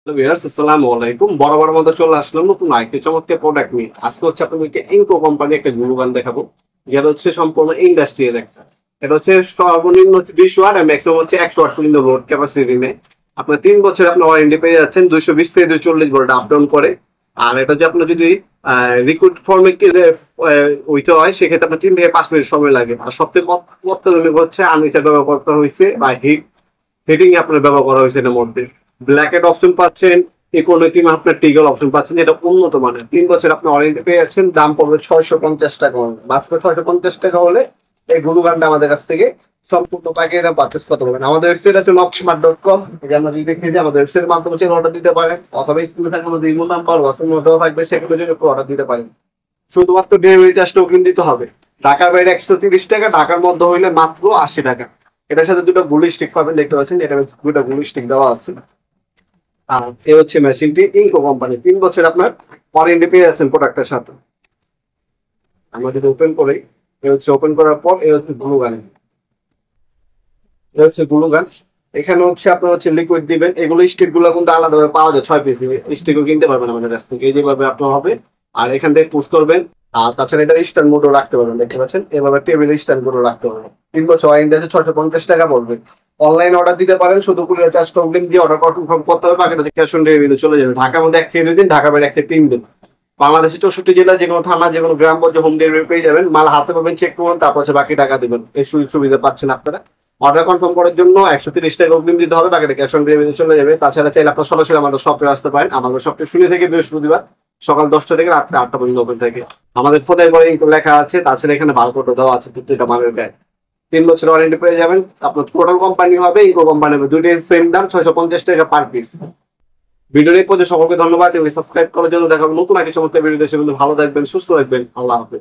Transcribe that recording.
তো ভিউয়ার্স আসসালামু আলাইকুম। বরাবর মতো চলে আসলাম নতুন আরেকটি চমৎকার প্রোডাক্ট নিয়ে। আজকে হচ্ছে আপনাদেরকে ইনকো কোম্পানি একটা গ্লু গান দেখাবো, যেটা হচ্ছে সম্পূর্ণ ইন্ডাস্ট্রিয়াল একটা। এটা হচ্ছে সর্বনিম্ন হচ্ছে 20 ওয়াট আর ম্যাক্সিমাম হচ্ছে 100 ওয়াট পর্যন্ত লোড ক্যাপাসিটি নেয়। আপনার 3 বছর আপনার ওয়ারেন্টি পেয়ে যাচ্ছেন। 220 থেকে 240 ভোল্ট আপ ডাউন করে। আর এটা যে আপনার যদি লিকুইড ফর্মে ওইটা হয়, সেক্ষেত্রে আপনার 3 থেকে 5 মিনিট সময় লাগে। আর সবথেকে অত্যাধুনিক হচ্ছে আর্মেচার ব্যবহার করতে হয়েছে বা হিটিং আপনার ব্যবহার করা হয়েছে এর মধ্যে। ব্ল্যাকেট অপশন পাচ্ছেন, ইকোনমিক আপনার টিগল অপশন পাচ্ছেন, যেটা উন্নত মানের। 3 বছর আপনি ওয়ারেন্টি পেয়ে যাচ্ছেন। দাম পড়বে 650 টাকা। মাত্র 650 টাকা হলে এই গ্লু গানটা আমাদের কাছ থেকে সম্পূর্ণ প্যাকেজে পারচেজ করতে পারবেন। আমাদের ওয়েবসাইট আছে নকশমার্ট.com। আমরা যদি দেখে দিই, আমাদের ওয়েবসাইটের মাধ্যমে অর্ডার দিতে পারেন, অথবা স্ক্রিনে থাকা আমাদের ইমেল নাম্বার হোয়াটসঅ্যাপ মধ্যেও থাকবে, সেখানে যদি অর্ডার দিতে পারেন। শুধুমাত্র ডেলিভারি চার্জটা অগ্রিম দিতে হবে। ঢাকার বাইরে 130 টাকা, ঢাকার মধ্যে হইলে মাত্র 80 টাকা। এটার সাথে দুটো গুলি স্টিক পাবেন, দেখতে পাচ্ছেন, এটা দুটো গুলি স্টিক দেওয়া আছে। আর এ হচ্ছে মেশিনটি ইনকো কোম্পানি। 3 বছর আপনার ওয়ারেন্টি পেয়ে যাচ্ছেন প্রোডাক্টের সাথে। আমরা যদি ওপেন করি, এ হচ্ছে ওপেন করার পর এ হচ্ছে গ্লু গান। এ হচ্ছে গ্লু গান। এখানে হচ্ছে আপনার হচ্ছে লিকুইড দিবেন। এগুলো স্টিক গুলো কিন্তু আলাদাভাবে পাওয়া যায়, 6 পিস স্টিকও কিনতে পারবেন আমাদের কাছ থেকে। এই যেভাবে আপনার হবে, আর এখান থেকে পুশ করবেন। আর তাছাড়া এটা স্ট্যান্ড মোডও রাখতে পারবেন, দেখতে পাচ্ছেন, এভাবে টেবিল স্ট্যান্ড মোডও রাখতে পারবেন। 3 বছর ওয়ারেন্টি আছে, 650 টাকা পড়বে। অনলাইন অর্ডার দিতে পারেন, শুধু কুরিয়ার চার্জ অগ্রিম দিয়ে অর্ডার কনফার্ম করতে হবে। বাকিটা হচ্ছে ক্যাশ অন ডেলিভারি চলে যাবে। ঢাকার মধ্যে 1 থেকে 2 দিন, ঢাকার বাইরে 1 থেকে 3 দিন। বাংলাদেশের 64 জেলা, যে কোনো থানা, যে কোনো গ্রাম পর্যায়ে হোম ডেলিভারি পেয়ে যাবেন। মাল হাতে পাবেন, চেক করবেন, তারপর হচ্ছে বাকি টাকা দিবেন। এই সুযোগ সুবিধা পাচ্ছেন আপনারা। অর্ডার কনফার্ম করার জন্য 130 টাকা অগ্রিম দিতে হবে, বাকিটা ক্যাশ অন ডেলিভারি চলে যাবে। তাছাড়া চাইলে আপনার সরাসরি আমাদের শপে আসতে পারেন। আমাদের শপটি শুরু থেকে বৃহস্পতিবার সকাল 10টা থেকে রাত 8টা পর্যন্ত ওপেন থাকে। আমাদের ফোদাই বলে লেখা আছে, তাছাড়া এখানে বারকোডও দেওয়া আছে প্রত্যেকটা মালের গায়ে। 3 বছর ওয়ারেন্টি পেয়ে যাবেন। আপনার টোটাল কোম্পানি হবে, ইনকো কোম্পানি হবে, দুইটাই সেম দাম, 650 টাকা পার পিস। ভিডিওর এই পর্যন্ত সকলকে ধন্যবাদ এবং সাবস্ক্রাইব করার জন্য। দেখা হবে নতুন একটা চমৎকার ভিডিও দেশে। ভালো থাকবেন, সুস্থ থাকবেন, আল্লাহ হাফেজ।